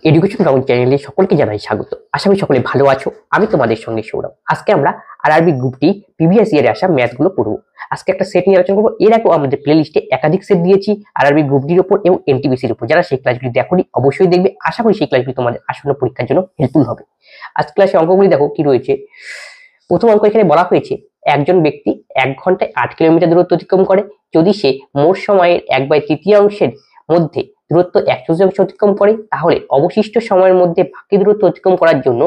Education round চ্যানেলে সকলকে জানাই স্বাগত। আশা করি সকলে ভালো আছো। আমি তোমাদের সঙ্গে সৌরভ। আজকে আমরা আরআরবি গ্রুপ ডি প্রিভিয়াস ইয়ারে আসা ম্যাথগুলো পড়বো। আজকে একটা সেট নিয়ে আলোচনা করবো। এর আগেও আমাদের প্লেলিস্টে একাধিক সেট দিয়েছি আরআরবি গ্রুপ ডির উপর এবং এনটিপিসির উপর। যারা সেই ক্লাসগুলি দেখোনি অবশ্যই দেখবে। আশা করি সেই ক্লাসগুলি তোমাদের আসন্ন পরীক্ষার জন্য হেল্পফুল হবে। আজ ক্লাসে অঙ্কগুলি দেখো কি রয়েছে। প্রথম অঙ্ক এখানে বলা হয়েছে একজন ব্যক্তি 1 ঘন্টায় 8 কিলোমিটার দূরত্ব অতিক্রম করে। যদি সে মোট সময়ের 1/3 মধ্যে দূরত্ব 1/4 অতিক্রম করে, তাহলে অবশিষ্ট সময়ের মধ্যে বাকি দূরত্ব অতিক্রম করার জন্য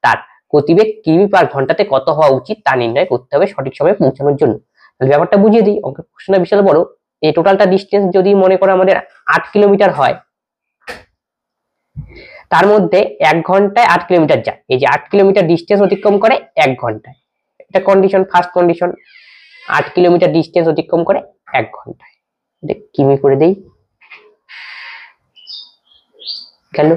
তার গতিবেগ কিমি পার ঘন্টাতে কত হওয়া উচিত তা নির্ণয় করতে হবে সঠিক সময়ে পৌঁছানোর জন্য। তাহলে ব্যাপারটা বুঝিয়ে দিই। অঙ্কের প্রশ্নটা বিশাল বড়। এই টোটালটা ডিস্টেন্স যদি মনে করো আমাদের 8 কিলোমিটার হয়, তার মধ্যে 1 ঘন্টায় 8 কিলোমিটার যায়। এই যে 8 কিলোমিটার ডিস্টেন্স অতিক্রম করে 1 ঘন্টায়, এটা condition, first condition. 8 kilometre distance অতিক্রম করে 1 ঘন্টায়। এটা কিমি করে দেই, গেল।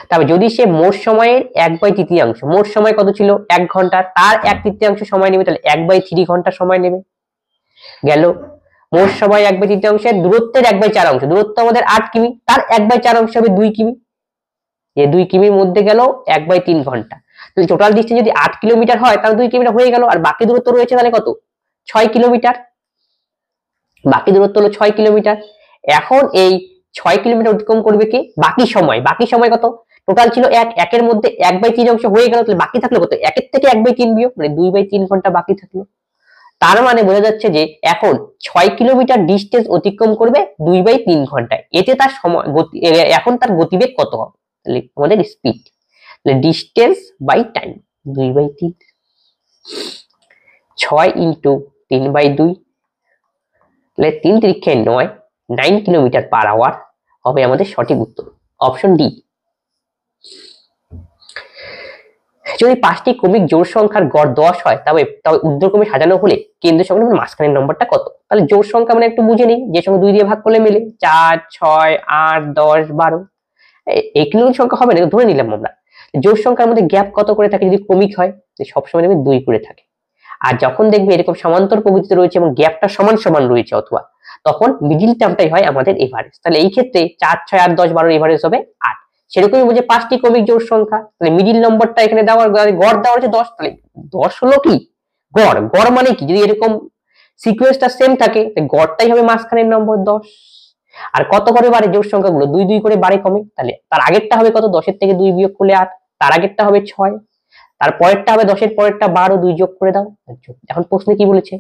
তারপর যদি সে মোট সময়ের 1/3, মোট সময় কত ছিল 1 ঘন্টা, তার 1/3 সময় নেবে, তাহলে 1/3 ঘন্টা সময় নেবে, গেল। মোট সময় 1/3, দূরত্বের 1/4, দূরত্ব আমাদের 8 কিমি, তার 1/4 হবে 2 কিমি। এই 2 কিমির মধ্যে গেল 1/3 ঘন্টা। তাহলে টোটাল ডিস্টেন্স যদি 8 কিলোমিটার হয়, তাহলে 2 কিলোমিটার হয়ে গেল। আর বাকি দূরত্ব রয়েছে তাহলে কত, 6 কিলোমিটার। বাকি দূরত্ব হলো 6 কিলোমিটার। এখন এই 6 কিলোমিটার অতিক্রম করবে কি বাকি সময় কত, টোটাল ছিল 1, 1 এর মধ্যে 1/3 হয়ে গেল, তাহলে বাকি থাকলো কত, 1 এর থেকে 1/3 বিয়োগ, মানে 2/3 ঘন্টা বাকি থাকলো। তার মানে বোঝা যাচ্ছে যে এখন 6 কিলোমিটার ডিস্টেন্স অতিক্রম করবে 2/3 ঘন্টায়। এতে তার সময় এখন তার গতিবেগ কত হবে, তাহলে আমাদের স্পিড, তাহলে ডিস্টেন্স বাই টাইম 2/3, 6 ইন্টু 3/2, তাহলে 3 3 9, 9 কিলোমিটার পার আওয়ার হবে আমাদের সঠিক উত্তর, অপশন ডি। যদি 5টি ক্রমিক জোড় সংখ্যার গড় 10 হয়, তবে ঊর্ধ্বক্রমে সাজানো হলে কেন্দ্র সংখ্যার মাঝখানের নম্বরটা কত। তাহলে জোড় সংখ্যা মানে একটু বুঝে নিই, যে সঙ্গে 2 দিয়ে ভাগ করলে মেলে 4, 6, 8, 10, 12। এগুলো সংখ্যা হবে না, ধরে নিলাম আমরা। জোড় সংখ্যার মধ্যে গ্যাপ কত করে থাকে যদি ক্রমিক হয়, সবসময় দেখবে 2 করে থাকে। আর যখন দেখবে এরকম সমান্তর প্রকৃতিতে রয়েছে এবং গ্যাপটা সমান সমান রয়েছে, অথবা তখন মিডিল টার্মটাই হয় আমাদের এভারেজ। তাহলে এই ক্ষেত্রে 4, 6, 8, 10, 12 এভারেজ হবে 8। সেরকমই বুঝে 5টি ক্রমিক জোড় সংখ্যা, তাহলে মিডিল নম্বরটা এখানে দেওয়া, গড় দেওয়া হচ্ছে 10, তাহলে 10 হলো কি গড়। গড় মানে কি, যদি এরকম সিকোয়েন্সটা সেম থাকে, গড়টাই হবে মাঝখানের নম্বর 10। আর কত করে বাড়ে জোড় সংখ্যাগুলো, 2 2 করে বাড়ে কমে, তাহলে তার আগেরটা হবে কত, 10 এর থেকে 2 বিয়োগ করলে 8, তার আগেরটা হবে 6, তার পরেরটা হবে 10 এর পরেরটা 12, 2 যোগ করে দাও। এখন প্রশ্নে কি বলেছে,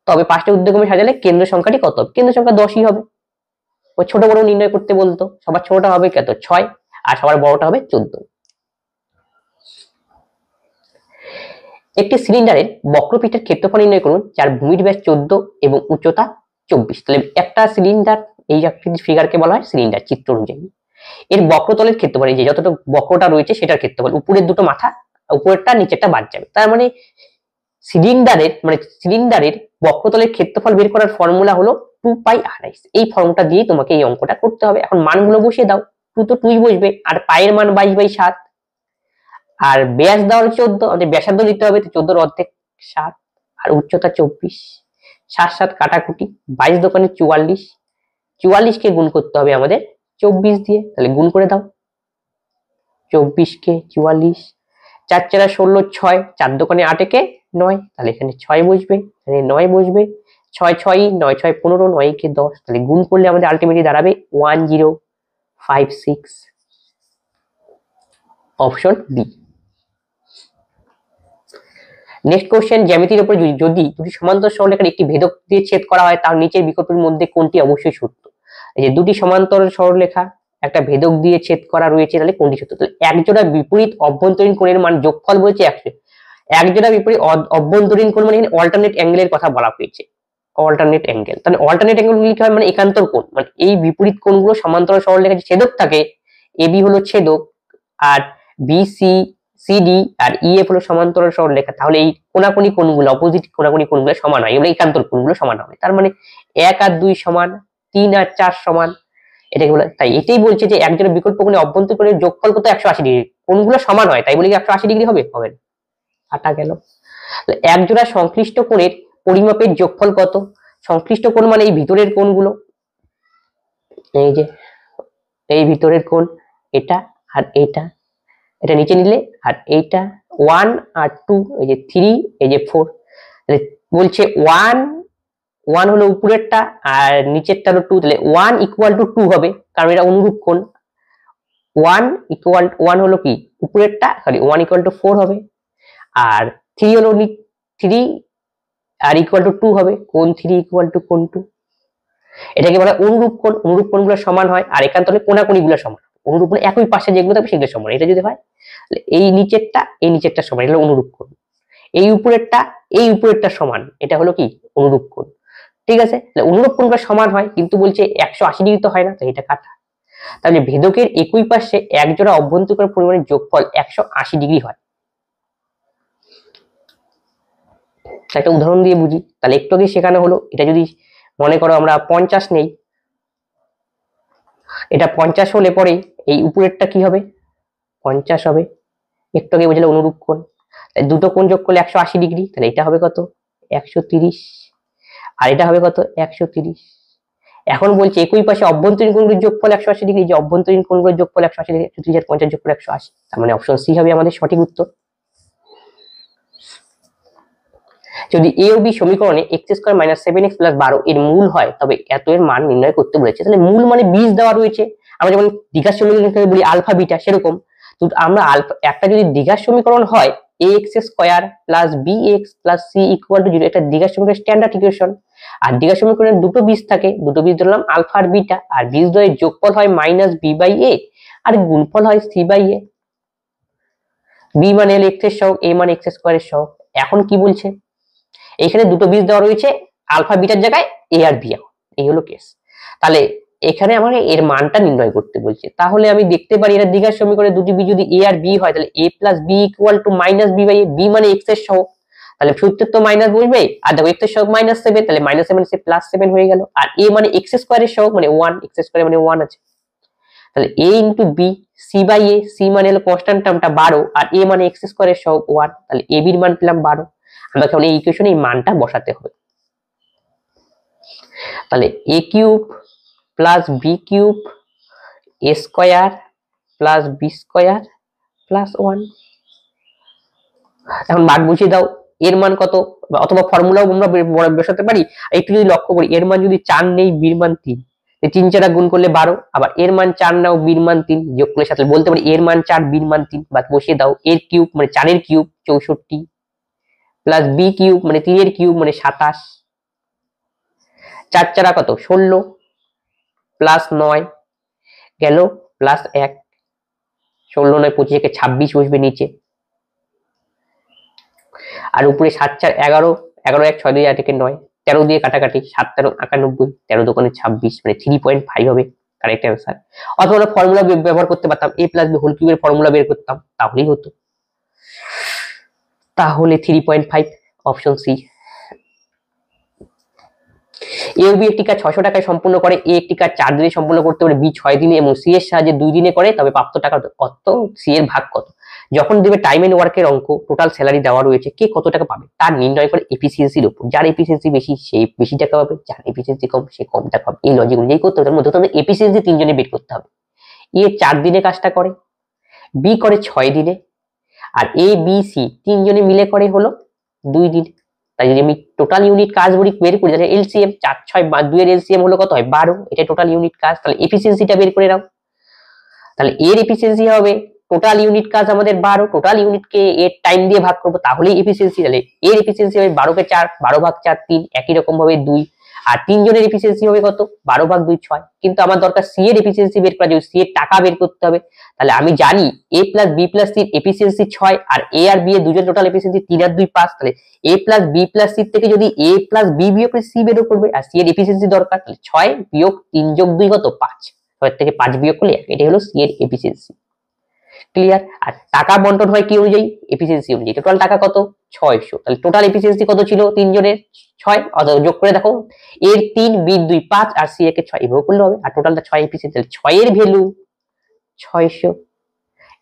তবে 5টা ঊর্ধ্বক্রমে সাজালে কেন্দ্র সংখ্যাটি কত হবে, কেন্দ্র সংখ্যা 10ই হবে। ওই ছোট বড় নির্ণয় করতে বলতো, সবার ছোটটা হবে কত 6, আর সবার বড়টা হবে 14। একটি সিলিন্ডারের বক্রপৃষ্ঠের ক্ষেত্রফল নির্ণয় করুন যার ভূমির ব্যাস 14 এবং উচ্চতা 24। তাহলে একটা সিলিন্ডার, এই ফিগারকে বলা হয় সিলিন্ডার চিত্র অনুযায়ী। এর বক্রতলের ক্ষেত্রফল, এই যে যতটুকু বক্রটা রয়েছে সেটার ক্ষেত্রফল, উপরের দুটো মাথা, উপরেরটা নিচেরটা বাদ যাবে। তার মানে সিলিন্ডারের বক্রতলের ক্ষেত্রফল বের করার ফর্মুলা হলো 2πr/s। এই ফর্মুলা দিয়ে তোমাকে এই অঙ্কটা করতে হবে। এখন মানগুলো বসিয়ে দাও, 2 তো 2ই বসবে, আর পায়ের মান 22/7, আর ব্যাস দেওয়া হলো 14, আমাদের ব্যাসার্ধ দিতে হবে, তো 14 এর অর্ধেক 7, আর উচ্চতা 24। 7 7 কাটাকুটি, 22 দোকানে 44, 44 কে গুণ করতে হবে আমাদের 24 দিয়ে, তাহলে গুণ করে দাও। 24 কে 44, 4 4 16, 6, 4 দোকানে 8 একে 9, তাহলে এখানে 6 বসবে, এখানে 9 বসবে। 6 6, 9 6 15, 9 কে 10, তাহলে গুণ করলে আমাদের আলটিমেটলি দাঁড়াবে 1056, অপশন বি। নেক্সট কোশ্চেন, জ্যামিতির উপর যদি দুটি সমান্তর সরলরেখার একটি ভেদক দিয়ে ছেদ করা হয়, তার নিচের বিকল্পের মধ্যে কোনটি অবশ্যই সত্য। এই যে দুটি সমান্তর সরলরেখা একটা ভেদক দিয়ে ছেদ করা রয়েছে, তাহলে কোনটি সত্য। তাহলে একজোড়া বিপরীত অভ্যন্তরীণ কোণের মান যোগফল বলেছে 100। একজোড়া বিপরীত অভ্যন্তরীণ কোণ মানে অল্টারনেট অ্যাঙ্গেলের কথা বলা হয়েছে, অল্টারনেট অ্যাঙ্গেল। তাহলে অল্টারনেট অ্যাঙ্গেল গুলি কি হয়, মানে একান্তর কোণ, মানে এই বিপরীত কোণগুলো সমান্তরাল সরলরেখায় যে ছেদক থাকে, এবি হলো ছেদক, আর বিসি সিডি আর ইএফ হলো সমান্তরাল সরলরেখা। তাহলে এই কোণাকুণি কোণগুলো, অপোজিট কোণাকুণি কোণগুলো সমান হয়, এগুলো একান্তর কোণগুলো সমান হবে। তার মানে 1 আর 2 সমান, 3 আর 4 সমান, এটাকে বলে। তাই এটাই বলছে যে একজোড়া বিকল্প কোণে অভ্যন্তরীণ কোণের যোগফল কত, 180 ডিগ্রি। কোণগুলো সমান হয়, তাই বলে কি 180 ডিগ্রি হবে, হবে না, কাটা গেল। একজোড়া সংশ্লিষ্ট কোণের পরিমাপের যোগফল কত, সংশ্লিষ্ট কোণ মানে এই ভিতরের কোণগুলো, এই যে এই ভিতরের কোণ এটা, আর এটা নিচে নিলে, আর এইটা 1 আর 2, এই যে 3, এই যে 4, তাহলে বলছে 1 হলো উপরেরটা আর নিচেরটা হলো 2, তাহলে 1 = 2 হবে, কারণ এটা অনুরূপ কোণ। 1 হলো কি উপরেরটা, সরি 1 = 4 হবে, আর 3 হলো 3 আর = 2 হবে, কোণ 3 = কোণ 2। এটাকে বলা অনুরূপ কোণ। অনুরূপ কোণগুলো সমান হয়, আর একান্তরে কোণাকুণিগুলো সমান। অনুরূপ কোণ একই পাশে যেগুলো থাকবে সেগুলো সমান। এটা যদি হয় এই নিচেরটা সমান, এটা হলো অনুরূপ কোণ। এই উপরেরটা সমান, এটা হলো কি অনুরূপ কোণ। ঠিক আছে, তাহলে অনুরূপ কোণগুলো সমান হয়, কিন্তু বলছে 180 ডিগ্রি তো হয় না, তো এটা কাটা। তাহলে ভেদকের একই পাশে এক জোড়া অভ্যন্তরীণ পরিমাণের যোগফল 180 ডিগ্রি হয়। একটা উদাহরণ দিয়ে বুঝি। তাহলে একটু আগে শেখানো হলো, এটা যদি মনে করো আমরা 50 নেই, এটা 50 হলে পরে এই উপরেরটা কি হবে 50 হবে। একটু আগে বুঝলে অনুরূপ কোণ, দুটো কোণ যোগ করলে 180 ডিগ্রি, তাহলে এটা হবে কত 130, আর এটা হবে কত 130। এখন বলছে একই পাশে অভ্যন্তরীণ কোণগুলোর যোগফল 180 ডিগ্রি, যে অভ্যন্তরীণ কোণগুলোর যোগফল 180 ডিগ্রি, 130 আর 50 যোগ করে 180, তার মানে অপশন সি হবে আমাদের সঠিক উত্তর। যদি এ ও বি সমীকরণে x² - 7x + 12 এর মূল হয়, তবে এত এর মান নির্ণয় করতে বলেছে। তাহলে মূল মানে বীজ দেওয়া রয়েছে, আমরা যেমন দ্বিঘাত সমীকরণ বলি আলফা বিটা, সেরকম তো আমরা একটা যদি দ্বিঘাত সমীকরণ হয় ax² + bx + c = 0, এটা দ্বিঘাত সমীকরণের স্ট্যান্ডার্ড ইকুয়েশন। আর দ্বিঘাত সমীকরণে দুটো বীজ থাকে, দুটো বীজ ধরলাম আলফা আর বিটা, আর বীজ দ্বয়ের যোগফল হয় -b/a আর গুণফল হয় c/a। b মানে হলো x এর সহগ, a মানে x² এর সহগ। এখন কি বলছে, এখানে দুটো বীজ দেওয়া রয়েছে আলফা বিটার জায়গায় এ আর বি, এই হলো কেস। তাহলে এখানে আমাকে এর মানটা নির্ণয় করতে বলছে। তাহলে আমি দেখতে পারি এটা দ্বিঘাত সমীকরণে দুটি বীজ যদি এ আর বি হয়, তাহলে a + b = -b/a, b মানে x এর সহগ, তাহলে সূত্রের তো মাইনাস বসবে, আর দেখো x এর সহগ -7, তাহলে -7 সে +7 হয়ে গেল, আর a মানে x² এর সহগ মানে 1, x² মানে 1 আছে, তাহলে a × b, c/a, c মানে হলো কনস্ট্যান্ট টার্মটা 12, আর a মানে x² এর সহগ 1, তাহলে a b এর মান পেলাম 12। আমরা এখন এই ইকুয়েশনে এই মানটা বসাতে হবে। তাহলে a³ + b³ a² + b² + 1। এখন মান বুঝিয়ে দাও, এর মান কত, অথবা ফর্মুলাও আমরা বসাতে পারি। একটু যদি লক্ষ্য করি, এর মান যদি 4 নেই, b এর মান 3, 3 4 গুণ করলে 12, আবার এর মান 4 নাও, b এর মান 3, যোগ করলে সাথে বলতে পারি এর মান 4, b এর মান 3, বাদ বসিয়ে দাও। এর কিউব মানে 4 এর কিউব 64, প্লাস b³ মানে 3 এর কিউব মানে 27, 4 4 কত 16, প্লাস 9 গেল, প্লাস 1, 16 9 25, 26 বসবে নিচে, আর উপরে 7 4 11, 11 1 6 2 8 1 9, 13 দিয়ে কাটাকাটি, 7 13 91, 13 2 26, মানে 3.5 হবে কারেক্ট অ্যান্সার। অথবা আমরা ফর্মুলা ব্যবহার করতে পারতাম, a + b হোল কিউবের ফর্মুলা বের করতাম, তাহলেই হতো। তাহলে 3.5 অপশন সি। এ ও বি একটি কাজ 600 টাকায় সম্পূর্ণ করে, এ একটি কাজ 4 দিনে সম্পূর্ণ করতে পারে, বি 6 দিনে এবং সি এর সাহায্যে 2 দিনে করে, তবে প্রাপ্ত টাকা কত, সি এর ভাগ কত। যখন দেবে টাইম এন্ড ওয়ার্কের অঙ্ক, টোটাল স্যালারি দেওয়া রয়েছে, কে কত টাকা পাবে তার নির্ণয় করে এফিসিয়েন্সির উপর। যার এফিসিয়েন্সি বেশি সে বেশি টাকা পাবে, যার এফিসিয়েন্সি কম সে কম টাকা পাবে। এই লজিক অনুযায়ী করতে হবে। তার মধ্যে তোমাদের এফিসিয়েন্সি 3 জনে বের করতে হবে। এ 4 দিনে কাজটা করে, বি করে 6 দিনে, আর এ বি সি 3 জনে মিলে করে হলো 2 দিন। তাই যদি আমি টোটাল ইউনিট কাজ বের করি, তাহলে এলসিএম 4 6 2 এর এলসিএম হলো কত হয় 12, এটা টোটাল ইউনিট কাজ। তাহলে এফিসিয়েন্সিটা বের করে নাও। তাহলে এর এফিসিয়েন্সি হবে টোটাল ইউনিট কাজ আমাদের 12, টোটাল ইউনিটকে এর টাইম দিয়ে ভাগ করব, তাহলেই এফিসিয়েন্সি। তাহলে এর এফিসিয়েন্সি হবে 12 কে 4, 12 ভাগ 4 3, একই রকম ভাবে 2, আর 3 জনের এফিসিয়েন্সি হবে কত 12 ভাগ 2 6। কিন্তু আমার দরকার সি এর এফিসিয়েন্সি বের করা, যদি সি এর টাকা বের করতে হবে, তাহলে আমি জানি a + b + c এর এফিসিয়েন্সি 6, আর a আর b এর দুজন টোটাল এফিসিয়েন্সি 3 আর 2 5। তাহলে a + b + c থেকে যদি a + b বিয়োগ করে c বের করবে, আর c এর এফিসিয়েন্সি দরকার, তাহলে 6 বিয়োগ 3 যোগ 2 কত 5, 6 থেকে 5 বিয়োগ করলে 1, এটাই হলো সি এর এফিসিয়েন্সি। ক্লিয়ার। আর টাকা বন্টন হয় কি অনুযায়ী, এফিসিয়েন্সি অনুযায়ী। টোটাল টাকা কত 600, তাহলে টোটাল এফিসিয়েন্সি কত ছিল 3 জনের 6, অথবা যোগ করে দেখো এর 3 বি 2 5 আর সি এর 6, এভাবে করলে হবে। আর টোটালটা 6 এফিসিয়েন্সি, তাহলে 6 এর ভ্যালু 600,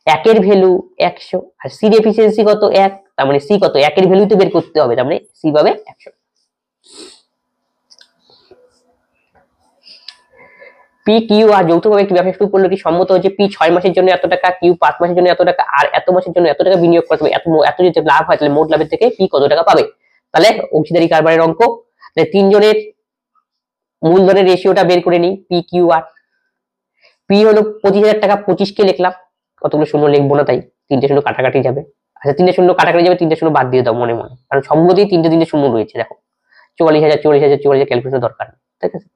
1 এর ভ্যালু 100, আর সি এর এফিসিয়েন্সি কত 1, তার মানে সি কত 1 এর ভ্যালু তো বের করতে হবে, তার মানে সি পাবে 100। পি কিউ আর যৌথভাবে একটি ব্যবসা শুরু করলো, কি সম্মত হচ্ছে পি 6 মাসের জন্য এত টাকা, কিউ 5 মাসের জন্য এত টাকা, আর এত মাসের জন্য এত টাকা বিনিয়োগ করতে হবে। এত যদি লাভ হয় তাহলে মোট লাভের থেকে পি কত টাকা পাবে। তাহলে অংশীদারি কারবারের অঙ্ক, তাহলে তিনজনের মূলধনের রেশিওটা বের করে নিই। পি কিউ আর পি হলো 25,000 টাকা, 25 কে লিখলাম, কতগুলো শূন্য লিখবো না তাই, 3টে শূন্য কাটাকাটি যাবে। আচ্ছা 3টে শূন্য কাটাকাটি যাবে, 3টে শূন্য বাদ দিয়ে দাও মনে মনে, কারণ সম্ভবতই 3টে শূন্য রয়েছে। দেখো 44,000 44,000 44,000 ক্যালকুলেশন দরকার, ঠিক আছে।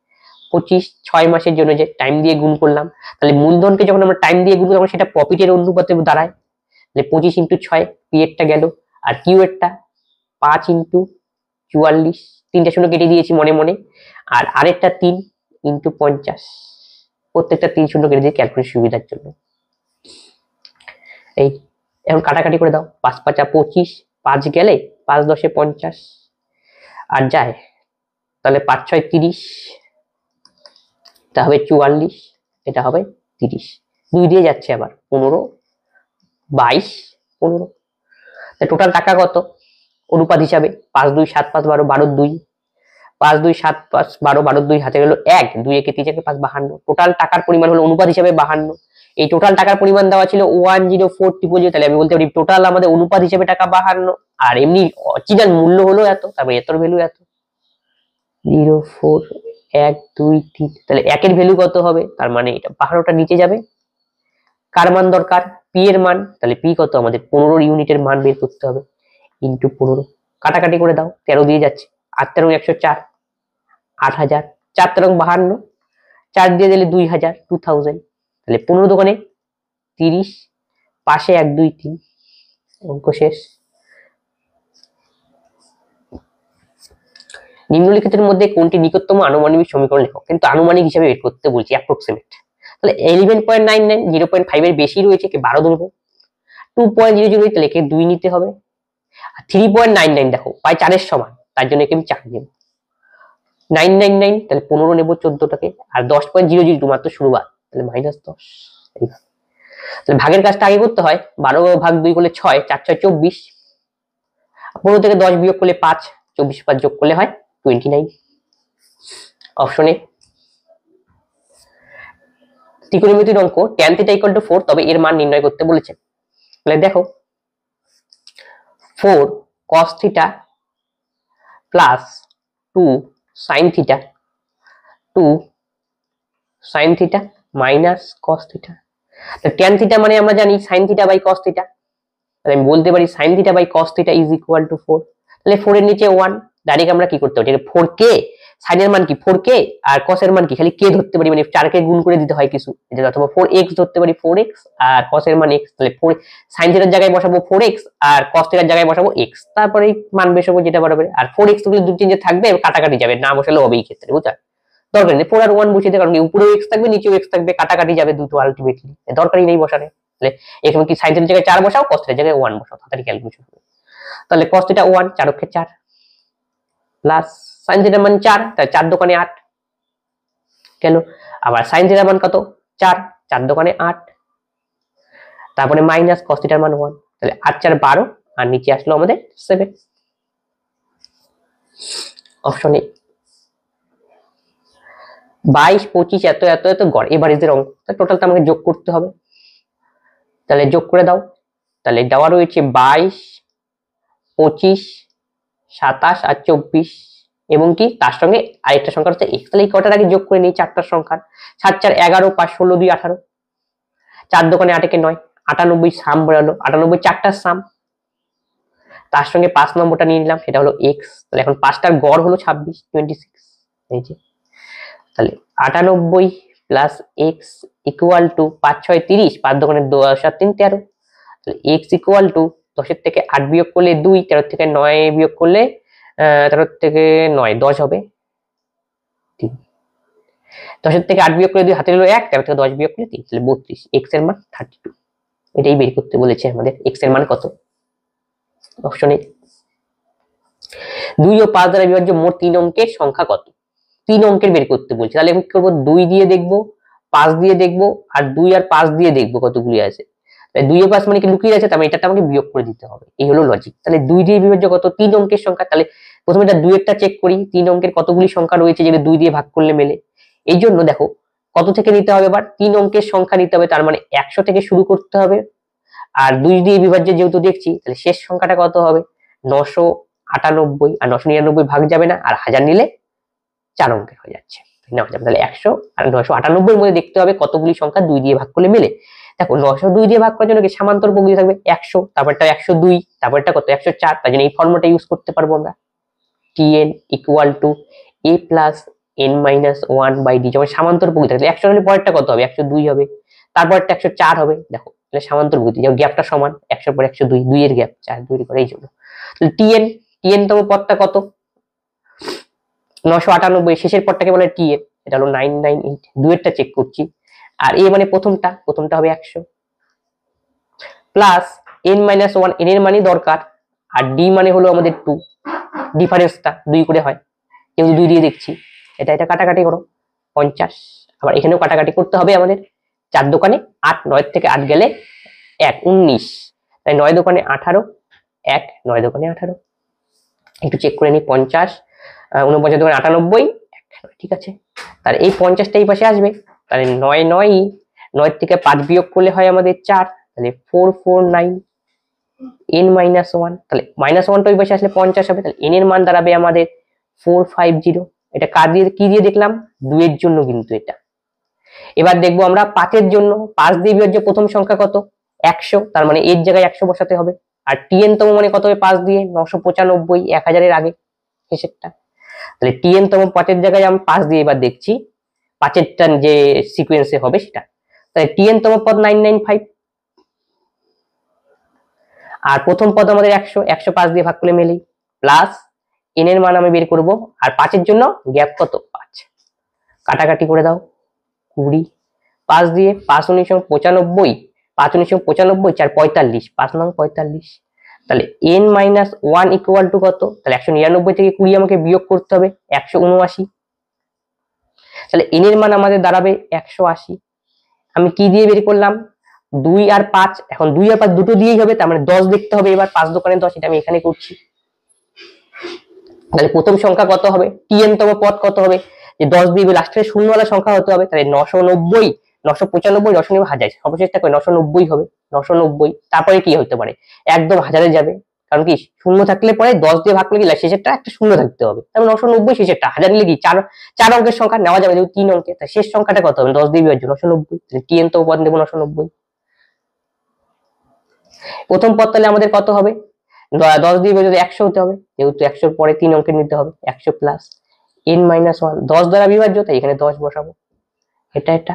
25 6 মাসের জন্য যে টাইম দিয়ে গুণ করলাম, তাহলে মূলধনকে যখন আমরা টাইম দিয়ে গুণ করলাম সেটা প্রফিটের অনুপাতে দাঁড়ায়। তাহলে 25 × 6 পি এরটা গেল, আর কিউ এরটা 5 × 44, 3টে শূন্য কেটে দিয়েছি মনে মনে, আর আরেকটা 3 × 50, প্রত্যেকটা 3 শূন্য কেটে দিয়ে ক্যালকুলেশন সুবিধার জন্য। এই এখন কাটাকাটি করে দাও, 5 5 25, 5 গেলে 5 10 50, আর যায় তাহলে 5 6 30, এটা হবে 44, এটা হবে 30, 2 দিয়ে যাচ্ছে আবার 15 22 15। টোটাল টাকা কত অনুপাত হিসাবে 5 2 7 5 12 12 2, 5 2 7 5 12 12 2 হাতে গেল 1, 2 একে 3 একে 5 52। টোটাল টাকার পরিমাণ হলো অনুপাত হিসাবে 52। এই টোটাল টাকার পরিমাণ দেওয়া ছিল 10400, তাহলে আমি বলতে পারি টোটাল আমাদের অনুপাত হিসেবে টাকা 52, আর এমনি অরিজিনাল মূল্য হলো এত, তারপরে এতর ভ্যালু এত। 04 1 2 3, তাহলে একের ভ্যালু কত হবে, তার মানে এটা 12টা নিচে যাবে। কার মান দরকার, পি এর মান, তাহলে পি কত আমাদের 15 ইউনিটের মান বের করতে হবে, ইনটু 15। কাটাকাটি করে দাও, 13 দিয়ে যাচ্ছে, 8 13 104, 8000, 4 13 52, 4 দিয়ে দিলে 2000 2000, তাহলে 15 দোকানে 30, পাশে 1 2 3, অঙ্ক শেষ। নিম্নলিখিতের মধ্যে কোনটি নিকটতম আনুমানিক সমীকরণ লেখো, কিন্তু আনুমানিক হিসাবে বের করতে বলছি, অ্যাপ্রক্সিমেট। তাহলে 11.99 0.5 এর বেশি রয়েছে, কি 12 ধরবো। 2.00 তাহলে একে 2 নিতে হবে। আর 3.99 দেখো প্রায় 4 এর সমান, তার জন্য একে আমি 4 নেব। 999 তাহলে 15 নেব 14টাকে, আর 10.00 মাত্র শুরুবাত, তাহলে -10। তাহলে ভাগের কাজটা আগে করতে হয়, 12 ভাগ 2 করলে 6, 4 6 24, 15 থেকে 10 বিয়োগ করলে 5, 24 5 যোগ করলে হয় 29। অপশনে ত্রিকোণমিতির অঙ্ক tan θ = 4, তবে এর মান নির্ণয় করতে বলেছে। তাহলে দেখো 4 cos θ plus 2 sin θ, 2 sin θ minus cos θ। তো tan θ মানে আমরা জানি sin θ বাই cos θ, তাহলে আমি বলতে পারি sin θ by cos θ is equal to 4। তাহলে 4 এর নিচে 1, ডাইরেক্ট আমরা কি করতে পারি, 4k sin এর মান কি 4k, আর cos এর মান কি খালি k ধরতে পারি, মানে 4 কে গুণ করে দিতে হয় কিছু, এটা অথবা 4x ধরতে পারি, 4x, আর cos এর মান x, তাহলে 4 sin θ এর জায়গায় বসাবো 4x, আর cos θ এর জায়গায় বসাবো x, তারপরে মান বসাবো যেটা বরাবর। আর 4x তো দুটো চিহ্ন থাকবে, কাটাকাটি যাবে, না বসালে হবে এই ক্ষেত্রে, বুঝা দরকার নেই 4 আর 1 বসিয়ে দিতে, কারণ উপরেও x থাকবে নিচেও x থাকবে, কাটাকাটি যাবে দুটো আলটিমেটলি, দরকারই নেই বসানো। তাহলে এখানে কি sin θ এর জায়গায় 4 বসাও, cos θ এর জায়গায় 1 বসাও, তাড়াতাড়ি ক্যালকুলেশন হবে। তাহলে cos θ 1, 4 অক্ষে 4, প্লাস sin θ মান 4, তাহলে 4 দোকানে 8 গেল, আবার sin θ মান কত 4, 4 দোকানে 8, তারপরে মাইনাস cos θ মান 1, তাহলে 8 4 12, আর নিচে আসলো আমাদের 7। অপশন এ 22 25 এত এত এত গড় এভারেজের অঙ্ক, টোটালটা আমাকে যোগ করতে হবে। তাহলে যোগ করে দাও, তাহলে দেওয়া রয়েছে 22 25 27 আর 24, এবং কি তার সঙ্গে আরেকটা সংখ্যা হচ্ছে x। তাহলে এই কটার আগে যোগ করে নিই, চারটার সংখ্যা 7 4 11 5 16 2 18, 4 দোকানে 8 একে 9, 98 সাম বেরোলো, 98 চারটার সাম, তার সঙ্গে 5 নম্বরটা নিয়ে নিলাম, সেটা হলো x। তাহলে এখন 5টার গড় হলো 26 26, এই যে তাহলে 98 প্লাস x ইকুয়াল টু 5 6 30, 5 দোকানে 10 আর 3 13, তাহলে x ইকুয়াল টু 10 এর থেকে 8 বিয়োগ করলে 2, 13 থেকে 9 বিয়োগ করলে 13 থেকে 9 10 হবে 3, 10 এর থেকে 8 বিয়োগ করলে 2 হাতে হলো 1, 13 থেকে 10 বিয়োগ করলে 3, তাহলে 32, x এর মান 32। এটাই বের করতে বলেছে আমাদের, x এর মান কত। অপশনে 2 ও 5 দ্বারা বিভাজ্য মোট 3 অঙ্কের সংখ্যা কত, 3 অঙ্কের বের করতে বলছে। তাহলে আমি কি করব, 2 দিয়ে দেখবো, 5 দিয়ে দেখবো, আর 2 আর 5 দিয়ে দেখবো কতগুলি আছে। তাই 2 ও 5 মানে কি লুকিয়ে আছে, তার মানে এটা আমাকে বিয়োগ করে দিতে হবে, এই হলো লজিক। তাহলে 2 দিয়ে বিভাজ্য কত, 3 অঙ্কের সংখ্যা। তাহলে প্রথমে এটা 2 এরটা চেক করি, 3 অঙ্কের কতগুলি সংখ্যা রয়েছে যেটা 2 দিয়ে ভাগ করলে মেলে। এই জন্য দেখো কত থেকে নিতে হবে? এবার 3 অঙ্কের সংখ্যা নিতে হবে, তার মানে 100 থেকে শুরু করতে হবে। আর 2 দিয়ে বিভাজ্য যেহেতু দেখছি, তাহলে শেষ সংখ্যাটা কত হবে? 998, আর 999 ভাগ যাবে না, আর 1000 নিলে 4 অঙ্কের হয়ে যাচ্ছে, নেওয়া যাবে। তাহলে 100 আর 998 এর মধ্যে দেখতে হবে কতগুলি সংখ্যা 2 দিয়ে ভাগ করলে মেলে। দেখো 902 দিয়ে ভাগ করার জন্য কি সামান্তর প্রকৃতি থাকবে 100, তারপরটা 102, তারপরটা কত 104, তার জন্য এই ফর্মুলাটা ইউজ করতে পারবো আমরা, tn equal to a plus n minus 1/d। যখন সামান্তর প্রকৃতি থাকলে 100 হলে পরেরটা কত হবে? 102 হবে, তারপরটা 104 হবে। দেখো তাহলে সামান্তর প্রকৃতি, যখন গ্যাপটা সমান 100 পরে 102, 2 এর গ্যাপ 4 2 করে, এই জন্য। তাহলে tn তম পদটা কত? 998, শেষের পদটাকে বলে tn, এটা হলো 998, দুয়েরটা চেক করছি। আর a মানে প্রথমটা হবে 100 প্লাস n মাইনাস 1, n এর মানই দরকার, আর d মানে হলো আমাদের 2, ডিফারেন্সটা 2 করে হয়, যেহেতু 2 দিয়ে দেখছি। এটা কাটাকাটি করো 50, আবার এখানেও কাটাকাটি করতে হবে আমাদের। 4 দোকানে 8, 9 থেকে 8 গেলে 1 19, তাই 9 দোকানে 18, 1 9 দোকানে 18, একটু চেক করে নি 50, 49 দোকানে 98, 1 ঠিক আছে। তাহলে এই 50টা এই পাশে আসবে, তাহলে 9 থেকে 5 বিয়োগ করলে হয় আমাদের 4, তাহলে 449 n মাইনাস 1, তাহলে মাইনাস 1টা ওই পাশে আসলে 50 হবে, তাহলে n এর মান দাঁড়াবে আমাদের 450। এটা কার দিয়ে কি দিয়ে দেখলাম? 2 এর জন্য কিন্তু এটা। এবার দেখবো আমরা 5 এর জন্য। 5 দিয়ে বিভাজ্য প্রথম সংখ্যা কত? 100, তার মানে এর জায়গায় 100 বসাতে হবে। আর tn তম মানে কত হবে? 5 দিয়ে 995, 1000 এর আগে শেষেরটা। তাহলে tn তম 5 এর জায়গায় আমি 5 দিয়ে এবার দেখছি 5 এরটা যে সিকোয়েন্সে হবে সেটা। তাহলে tn তম পদ 995, আর প্রথম পদ আমাদের 100, 105 দিয়ে ভাগ করলে মেলেই, প্লাস n এর মান আমি বের করব। আর 5 এর জন্য গ্যাপ কত? 5, কাটাকাটি করে দাও 20, 5 দিয়ে 5 19 95, 5 19 95, 4 45, 5 নং 45। তাহলে n মাইনাস 1 ইকুয়াল টু কত? তাহলে 199 থেকে 20 আমাকে বিয়োগ করতে হবে 179, তাহলে n এর মান আমাদের দাঁড়াবে 180। আমি কি দিয়ে বের করলাম? 2 আর 5, এখন 2 আর 5 দুটো দিয়েই হবে, তার মানে 10 দেখতে হবে এবার, 5 দোকানে 10, এটা আমি এখানে করছি। তাহলে প্রথম সংখ্যা কত হবে? tn তম পদ কত হবে? যে 10 দিয়ে লাস্টের শূন্যওয়ালা সংখ্যা হতে হবে, তাহলে 990, 995, 990, 1000, সর্বশেষটা কই 990 হবে, 990। তারপরে কি হতে পারে? একদম 1000-এ যাবে, কারণ কি শূন্য থাকলে পরে 10 দিয়ে ভাগ করলে কি শেষেরটা একটা শূন্য থাকতে হবে, তাহলে 990 শেষেরটা, 1000 নিলে কি 4 অঙ্কের সংখ্যা নেওয়া যাবে, যেহেতু 3 অঙ্কের, তাই শেষ সংখ্যাটা কত হবে? 10 দিয়ে বিভাজ্য 990, তাহলে tn তম পদ নেব 990। প্রথম পদ তাহলে আমাদের কত হবে? 10 দিয়ে বিভাজ্য 100 হতে হবে, যেহেতু 100 পরে 3 অঙ্কের নিতে হবে, 100 প্লাস n মাইনাস 1, 10 দ্বারা বিভাজ্য, তাই এখানে 10 বসাবো। এটা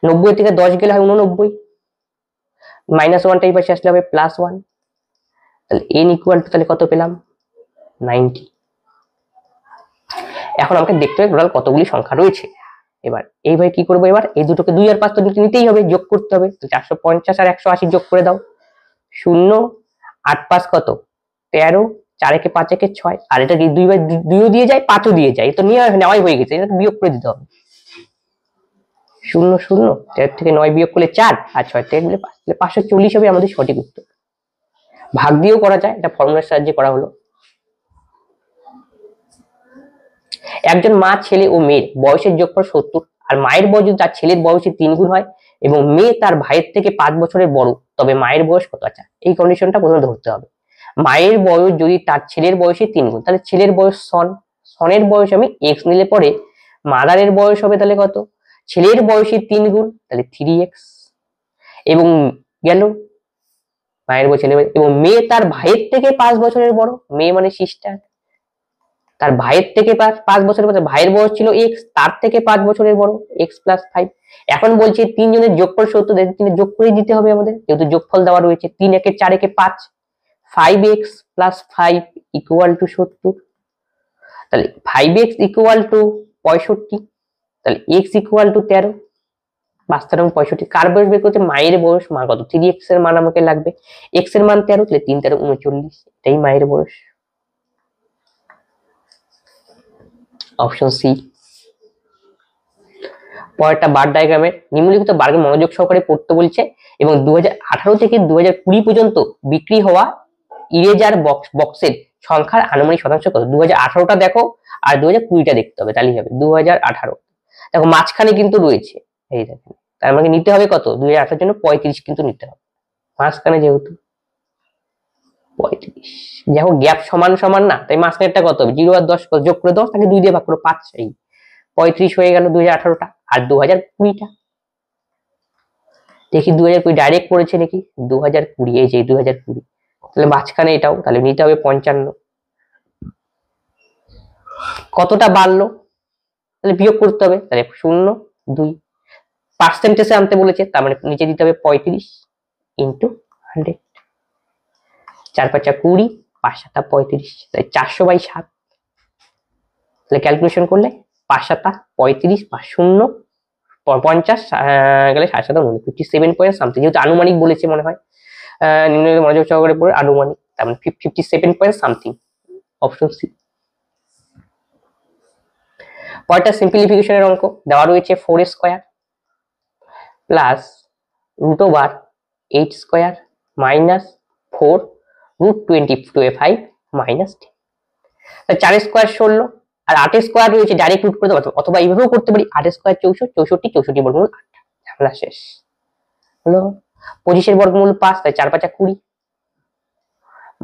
90 থেকে 10 গেলে হয় 89, মাইনাস 1টা এই পাশে আসলে হবে প্লাস 1, তাহলে n ইকুয়াল টু তাহলে কত পেলাম? 90। এখন আমাকে দেখতে হবে টোটাল কতগুলি সংখ্যা রয়েছে। এবার এইভাবে কি করবো? এবার এই দুটোকে 2 আর 5 তো নিতেই হবে, যোগ করতে হবে। 450 আর 180 যোগ করে দাও, 0 8 5 কত? 13, 4 একে 5 একে 6, আর এটা 2 দিয়ে যায় 5ও দিয়ে যায়, তো নেওয়াই হয়ে গেছে, এটা বিয়োগ করে দিতে হবে। 0 0, 13 থেকে 9 বিয়োগ করলে 4, আর 6 থেকে গেলে 5, তাহলে 540 হবে আমাদের সঠিক উত্তর। ভাগ দিয়েও করা যায়, এটা ফর্মুলার সাহায্যে করা হলো। একজন মা, ছেলে ও মেয়ের বয়সের যোগফল 70, আর মায়ের বয়স যদি তার ছেলের বয়সের 3 গুণ হয় এবং মেয়ে তার ভাইয়ের থেকে 5 বছরের বড়, তবে মায়ের বয়স কত? আচ্ছা, এই কন্ডিশনটা প্রথমে ধরতে হবে। মায়ের বয়স যদি তার ছেলের বয়সের 3 গুণ, তাহলে ছেলের বয়স সনের বয়স আমি x নিলে পরে মাদারের বয়স হবে তাহলে কত? ছেলের বয়সের 3 গুণ, তাহলে 3x, এবং গেল মায়ের বয়স, ছেলের বয়স, এবং মেয়ে তার ভাইয়ের থেকে 5 বছরের বড়, মেয়ে মানে সিস্টার, তার ভাইয়ের থেকে 5 বছরের বড়, ভাইয়ের বয়স ছিল x, তার থেকে 5 বছরের বড়, x প্লাস 5। এখন বলছি 3 জনের যোগফল 70, তিনি যোগ করে দিতে হবে আমাদের, যেহেতু যোগফল দেওয়া রয়েছে। 3 একে 4 একে 5, 5x প্লাস 5 ইকুয়াল টু 70, তাহলে 5x ইকুয়াল টু 65, তাহলে x ইকুয়াল টু 13, 5 13 65। কার বয়স বের করতে? মায়ের বয়স, মা কত? 3x এর মান আমাকে লাগবে, x এর মান 13, তাহলে 3 13 39, এটাই মায়ের বয়স। Option C. পরেরটা বার ডায়াগ্রামের নিম্নলিখিত বারকে মনোযোগ সহকারে পড়তে বলছে, এবং 2018 থেকে 2020 পর্যন্ত বিক্রি হওয়া ইরেজার বক্সের সংখ্যার আনুমানিক শতাংশ কত? 2018টা দেখো আর 2020টা দেখতে হবে, তাহলেই হবে। 2018, দেখো মাঝখানে কিন্তু রয়েছে, এই দেখেন, তার মানে নিতে হবে কত, 2018 জন্য 35 কিন্তু নিতে হবে মাঝখানে, যেহেতু 35, দেখো গ্যাপ সমান সমান না, তাই মাঝখানেরটা কত হবে, 0 আর 10 যোগ করে 10, তাকে 2 দিয়ে ভাগ করো, 5, এই 35 হয়ে গেল 2018টা। আর 2020টা দেখি, 2020 ডাইরেক্ট পড়েছে নাকি, 2020, এই যে 2020, তাহলে মাঝখানে এটাও, তাহলে নিতে হবে 55। কতটা বাড়লো, তাহলে বিয়োগ করতে হবে, তাহলে 0, 2 পার্সেন্টেজে আনতে বলেছে, তার মানে নিচে দিতে হবে 35 ইন্টু 100, 4 5 20, 5 7 35, তাই 400/7, তাহলে ক্যালকুলেশন করলে 5 7 35, 0 50 গেলে 7 7 57 পয়েন্ট সামথিং, যেহেতু আনুমানিক বলেছে মনে হয়, নিম্ন মনোযোগ সহকারে পড়ে, আনুমানিক, তার মানে 57 পয়েন্ট সামথিং, অপশন সি। পরেরটা সিম্পলিফিকেশনের অঙ্ক, দেওয়া রয়েছে 4 square plus √8 square minus 4 √25 minus 10, 4 square 16 আর 8 স্কয়ার রয়েছে, ডাইরেক্ট রুট করে দেবো, অথবা এইভাবেও করতে পারি, 8 স্কয়ার 64, 64, 64 বর্গমূল 8, ঝামেলা শেষ হলো। 25 এর বর্গমূল 5, তাই 4 5 20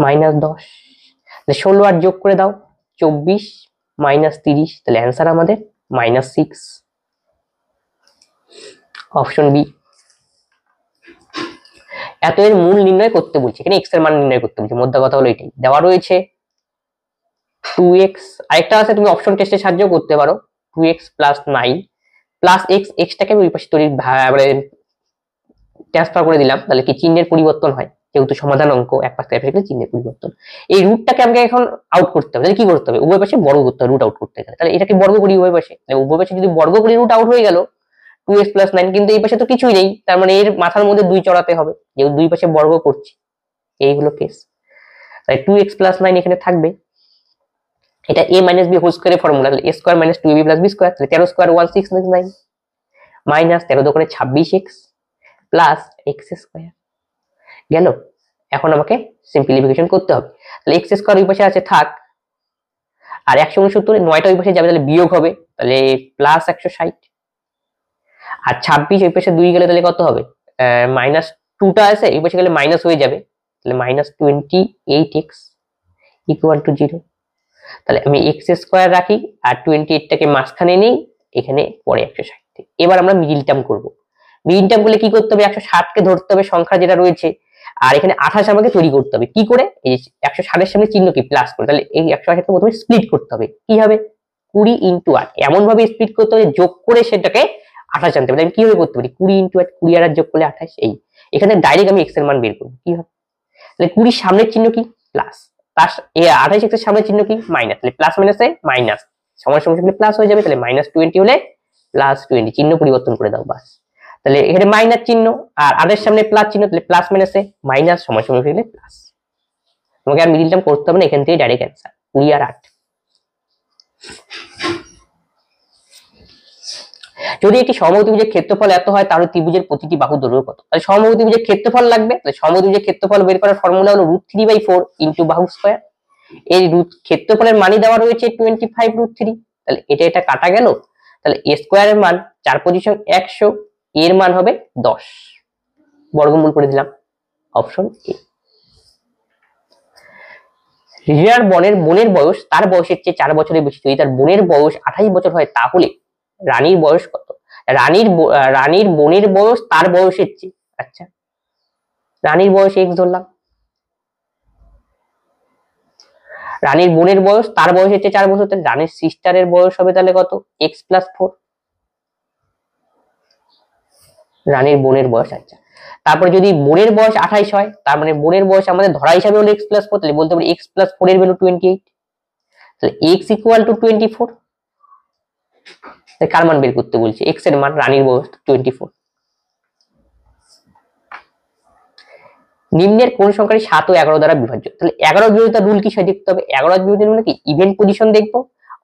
মাইনাস 10, 16 আর যোগ করে দাও 24 মাইনাস 30, তাহলে অ্যান্সার আমাদের -6, অপশন বি। এত এর মূল নির্ণয় করতে বলছে, এখানে x এর মান নির্ণয় করতে বলছে, মধ্যে কথা হলো এটাই, দেওয়া রয়েছে 2x, আরেকটা আছে তুমি অপশন টেস্টে সাহায্য করতে পারো, 2x প্লাস 9 প্লাস x, xটাকে আমি ওই পাশে মানে ট্রান্সফার করে দিলাম, তাহলে কি চিহ্নের পরিবর্তন হয়, যেহেতু সমাধান অঙ্ক, এক পাশ থেকে চিহ্নের পরিবর্তন, এই রুটটাকে আমাকে এখন আউট করতে হবে, তাহলে কি করতে হবে, উভয় পাশে বর্গ করতে হবে রুট আউট করতে গেলে, তাহলে এটাকে বর্গ করি উভয় পাশে, উভয় পাশে যদি বর্গ করি রুট আউট হয়ে গেল 2x প্লাস 9, কিন্তু এই পাশে তো কিছুই নেই, তার মানে এর মাথার মধ্যে 2 চড়াতে হবে, যেহেতু দুই পাশে বর্গ করছি, এই হলো কেস, তাই 2x প্লাস 9 এখানে থাকবে, এটা a মাইনাস b হোল স্কয়ারের ফর্মুলা, তাহলে a square minus 2ab plus b square, তাহলে 13 স্কয়ার 16 মাইনাস 13 দোকানে 26x প্লাস x স্কয়ার গেল। এখন আমাকে সিম্পলিফিকেশন করতে হবে, তাহলে x স্কয়ার ওই পাশে আছে থাক, আর 169 9টা ওই পাশে যাবে, তাহলে বিয়োগ হবে, তাহলে প্লাস 160, আর 26 ওই পাশে 2 গেলে তাহলে কত হবে, মাইনাস 2টা আছে ওই পাশে গেলে মাইনাস হয়ে যাবে, তাহলে -28x ইকুয়াল টু 0, তাহলে আমি x স্কয়ার রাখি আর 28টাকে মাঝখানে নেই, এখানে পরে 160, এবার আমরা মিডল টার্ম করব, মিডল টার্ম করলে কি করতে হবে, 160 কে ধরতে হবে সংখ্যা যেটা রয়েছে, আর এখানে 28 আমাকে তৈরি করতে হবে, কি করে, এই 160 এর সামনে চিহ্ন কি প্লাস করে, তাহলে এই 160 কে প্রথমে স্প্লিট করতে হবে, কি হবে 20 × 8, এমন ভাবে স্প্লিট করতে হবে যোগ করে সেটাকে 28 আনতে হবে, আমি কিভাবে করতে পারি, 20 × 8, 20 আর যোগ করলে 28, এই এখানে ডাইরেক্ট আমি x এর মান বের করব, কি হবে, তাহলে 20 সামনের চিহ্ন কি প্লাস, তার 28 এর সামনের চিহ্ন কি মাইনাস, তাহলে প্লাস মাইনাসে মাইনাস, সমান সমান প্লাস হয়ে যাবে, তাহলে -20 হলে +20, চিহ্ন পরিবর্তন করে দাও বাস, তাহলে এখানে মাইনাস চিহ্ন আর আরের সামনে প্লাস চিহ্ন, তাহলে প্লাস মাইনাসে মাইনাস, সমান সমান হলে প্লাস, তোমাকে আর মিডল টার্ম করতে হবে না, এখান থেকে ডাইরেক্ট অ্যান্সার 20 আর 8। যদি একটি সমবাহুত্রিভুজের ক্ষেত্রফল এত হয়, তাহলে ত্রিভুজের প্রতিটি বাহুর দৈর্ঘ্য কত, তাহলে সমবাহুত্রিভুজের ক্ষেত্রফল লাগবে, তাহলে সমবাহুত্রিভুজের ক্ষেত্রফল বের করার ফর্মুলা হলো √3/4 * বাহু স্কয়ার, এই ক্ষেত্রফলের মানই দেওয়া রয়েছে 25√3, তাহলে এটা কাটা গেল, তাহলে a স্কয়ারের মান 4 পজিশন 100, এর মান হবে 10, বর্গমূল করে দিলাম, অপশন এ। রিয়ার বোনের বয়স তার বয়সের চেয়ে 4 বছরের বেশি, যদি তার বোনের বয়স 28 বছর হয়, তাহলে রানীর বয়স কত, রানীর বোনের বয়স তার বয়সের চেয়ে, আচ্ছা রানীর বয়স x ধরলাম, রানীর বোনের বয়স তার বয়সের চেয়ে 4 বছর, তাহলে রানীর সিস্টারের বয়স হবে তাহলে কত, x + 4, রানীর বোনের বয়স, আচ্ছা তারপরে যদি বোনের বয়স 28 হয়, তার মানে বোনের বয়স আমাদের ধরা হিসাবে হলো x + 4, তাহলে বলতে পারি x + 4 এর ভ্যালু 28, তাহলে x = 24, কার মান বের করতে বলছে, x এর মান, রানীর বয়স 24। নিম্নের কোন সংখ্যাটি 7 ও 11 দ্বারা বিভাজ্য, তাহলে 11 বিভাজ্যতার রুল কি সেটা দেখতে হবে, 11 বিভাজ্যের মানে কি, ইভেন পজিশন দেখবো,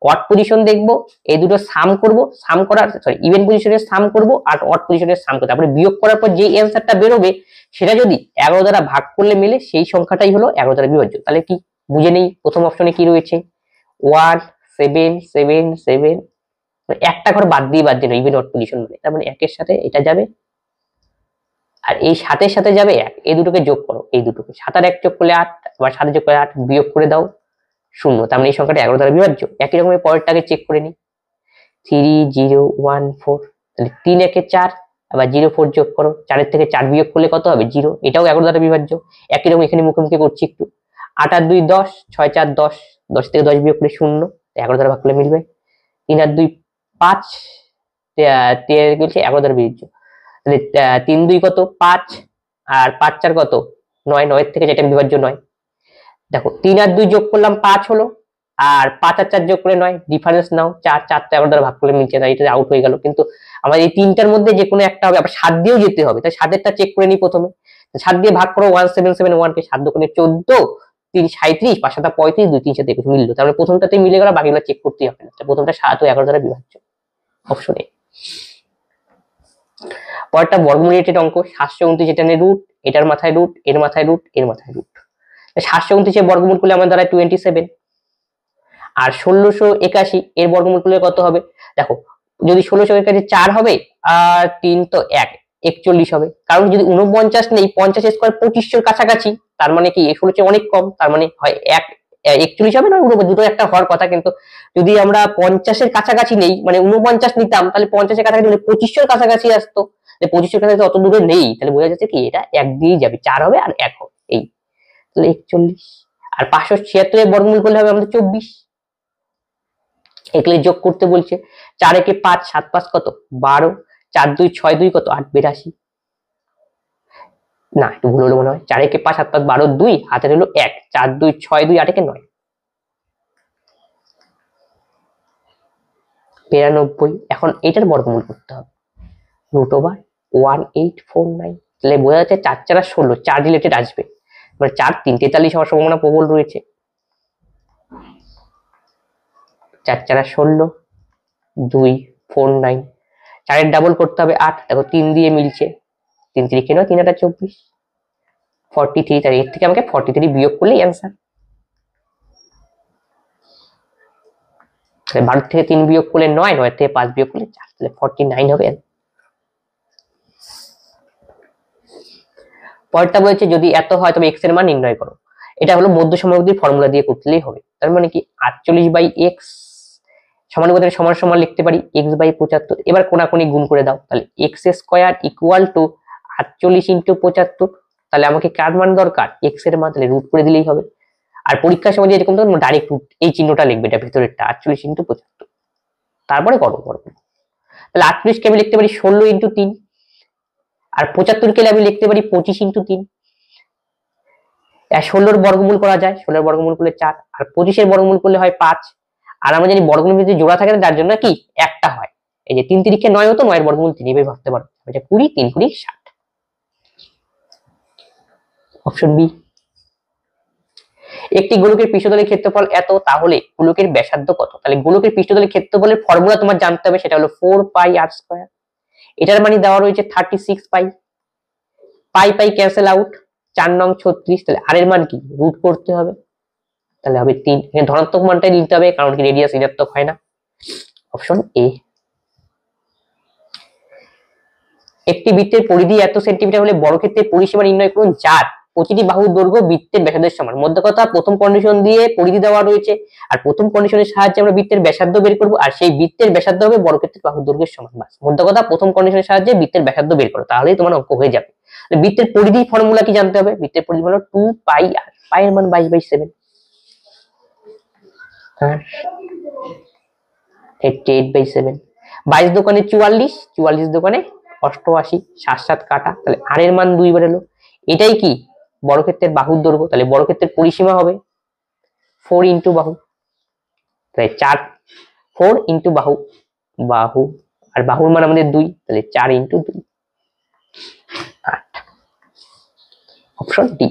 অড পজিশন দেখবো, এই দুটো সাম করব, সাম করার ইভেন পজিশনের সাম করব আর অড পজিশনের সাম করব, তারপরে বিয়োগ করার পর যে অ্যানসারটা বেরোবে সেটা যদি 11 দ্বারা ভাগ করলে মেলে, সেই সংখ্যাটাই হলো 11 দ্বারা বিভাজ্য। তাহলে কি বুঝে নেই, প্রথম অপশনে কি রয়েছে, 1 7 7 7 একটা ঘর বাদ দিয়ে ইভেন অড পজিশন মানে, তার মানে একের সাথে এটা যাবে আর এই 7-এর সাথে যাবে 1, এই দুটোকে যোগ করো, এই দুটোকে 7 আর 1 যোগ করলে 8, আবার 7 যোগ করলে 8, বিয়োগ করে দাও 0, তার মানে এই সংখ্যাটা 11 দ্বারা বিভাজ্য। একই রকম পরেরটাকে চেক করে নি, 3014, তাহলে 3 1 4, আবার 04 যোগ করো, 4 এর থেকে 4 বিয়োগ করলে কত হবে 0, এটাও 11 দ্বারা বিভাজ্য। একই রকম এখানে মুখোমুখি করছি একটু, 8 আর 2 10, 6 4 10, 10 থেকে 10 বিয়োগ করলে 0, 11 দ্বারা ভাগ করলে মিলবে। 3 আর 2 5, 11 দ্বারা বিভাজ্য, তাহলে 3 2 কত 5, আর 5 4 কত 9, 9 এর থেকে যেটা বিভাজ্য 9। দেখো 3 আর 2 যোগ করলাম 5 হলো, আর 5 আর 4 যোগ করে 9, ডিফারেন্স নাও 4, 4 তে 11 দ্বারা ভাগ করলে মিলছে না, এটা আউট হয়ে গেল। কিন্তু আমার এই তিনটার মধ্যে যে কোনো একটা হবে, আবার 7 দিয়েও যেতে হবে, তাই 7 এরটা চেক করে নি প্রথমে, 7 দিয়ে ভাগ করো 1771 কে, 7 দুগুণে 14, 3 37, 5 7 35, 2 3 7 21 মিললো, তাহলে প্রথমটাতে মিলে গেল, বাকিগুলো চেক করতেই হবে না, প্রথমটা 7 ও 11 দ্বারা বিভাজ্য, অপশন এ। পরেরটা বর্গমূল রিলেটেড অঙ্ক, 729 এটা নিয়ে রুট, এটার মাথায় রুট, এর মাথায় রুট, এর মাথায় রুট, 729 এর বর্গমূল করলে আমার দ্বারা 27, আর 1681 এর বর্গমূল করলে কত হবে, দেখো যদি 1681 4 হবে আর 3 তো 1, 41 হবে, কারণ যদি 49 নেই, 50 স্কয়ার 2500 কাছাকাছি, তার মানে কি 16 চেয়ে অনেক কম, তার মানে হয় 41 হবে না, দুটো একটা হওয়ার কথা। কিন্তু যদি আমরা 50 এর কাছাকাছি নেই, মানে 49 নিতাম, তাহলে 50 এর কাছাকাছি হলে 2500 এর কাছাকাছি আসতো, যে 2500 এর কাছাকাছি অত দূরে নেই, তাহলে বোঝা যাচ্ছে কি এটা 1 দিয়েই যাবে, 4 হবে আর 1 হবে, এই তাহলে 41। আর 576 এর বর্গমূল করলে হবে আমাদের 24, এগুলো যোগ করতে বলছে, 4 একে 5, 7 5 কত 12, 4 2 6 2 কত 8 82, না একটু ভুল হলো মনে হয়, 4 একে 5, 7 5 12, 2 হাতের হলো 1, 4 2 6 2, 8 একে 9, 92। এখন এটার বর্গমূল করতে হবে, √1849, তাহলে বোঝা যাচ্ছে 4 4 16, 4 রিলেটেড আসবে, মানে 4 3 43 হওয়ার সম্ভাবনা প্রবল রয়েছে, 4 4 16, 2 4 9, 4 এর ডাবল করতে হবে 8, দেখো 3 দিয়ে মিলছে, 3 3 কে 9, 3 8 24, 43, তার এর থেকে আমাকে 43 বিয়োগ করলেই অ্যান্সার। 12 থেকে 3 বিয়োগ করলে 9, 9 থেকে 5 বিয়োগ করলে 4, তাহলে 49 হবে। পরেরটা বলেছে যদি এত হয় তবে x এর মান নির্ণয় করো, এটা হলো মধ্য সমবর্গীর ফর্মুলা দিয়ে করলেই হবে, তার মানে কি 48/x সমানুপাতিক সমান সমান লিখতে পারি x/75, এবার কোনাকুনি গুণ করে দাও, তাহলে x² = 48 × 75, তাহলে আমাকে কার মান দরকার x এর মান, তাহলে রুট করে দিলেই হবে। আর পরীক্ষার সময় যেরকম তো ডাইরেক্ট রুট এই চিহ্নটা লিখবে, এটা ভিতরেরটা 48 × 75, তারপরে করো, তাহলে 48 কে আমি লিখতে পারি 16 × 3, আর 75 কে আমি লিখতে পারি 25 × 3, 16 এর বর্গমূল করা যায়, 16 এর বর্গমূল করলে 4, আর 25 এর বর্গমূল করলে হয় 5, আর আমরা জানি বর্গমূল যদি জোড়া থাকে তার জন্য কি একটা হয়, এই যে 3 3 কে 9 হতো, 9 এর বর্গমূল 3 এভাবে ভাবতে পারো, এটা 20 3 20 60, অপশন বি। একটি গোলকের পৃষ্ঠতলের ক্ষেত্রফল এত, তাহলে গোলকের ব্যাসার্ধ কত, তাহলে গোলকের পৃষ্ঠতলের ক্ষেত্রফলের ফর্মুলা তোমার জানতে হবে, সেটা হলো 4πr², এটার মানে দেওয়া রয়েছে 36 পাই, পাই পাই ক্যান্সেল আউট, 4 নং 36, তাহলে আর এর মান কি রুট করতে হবে, তাহলে হবে 3, এখানে ধনাত্মক মানটাই নিতে হবে, কারণ কি রেডিয়াস ঋণাত্মক হয় না, অপশন এ। একটি বৃত্তের পরিধি এত সেন্টিমিটার হলে বর্গক্ষেত্রের পরিসীমা নির্ণয় করুন, যার প্রতিটি বাহুর দৈর্ঘ্য বৃত্তের ব্যাসার্ধের সমান। মধ্যে কথা প্রথম কন্ডিশন দিয়ে পরিধি দেওয়া রয়েছে, আর প্রথম কন্ডিশনের সাহায্যে আমরা বৃত্তের ব্যাসার্ধ বের করব, আর সেই বৃত্তের ব্যাসার্ধ হবে বর্গক্ষেত্রের বাহুর দৈর্ঘ্যের সমান। বাস মধ্যে কথা প্রথম কন্ডিশনের সাহায্যে বৃত্তের ব্যাসার্ধ বের করো, তাহলেই তোমার অঙ্ক হয়ে যাবে। বৃত্তের পরিধি ফর্মুলা কি জানতে হবে, বৃত্তের পরিধি হলো 2πr, পাই এর মান 22/7, 88/7, 22 দোকানে 44, 44 দোকানে 88, 7 7 কাটা, তাহলে আর এর মান 2 বার এলো। এটাই কি বর্গক্ষেত্রের বাহুর দৈর্ঘ্য, তাহলে বর্গক্ষেত্রের পরিসীমা হবে 4 × বাহু, তাহলে 4 × বাহু, বাহু আর বাহুর মান আমাদের 2, তাহলে 4 × 2, 8, অপশন ডি।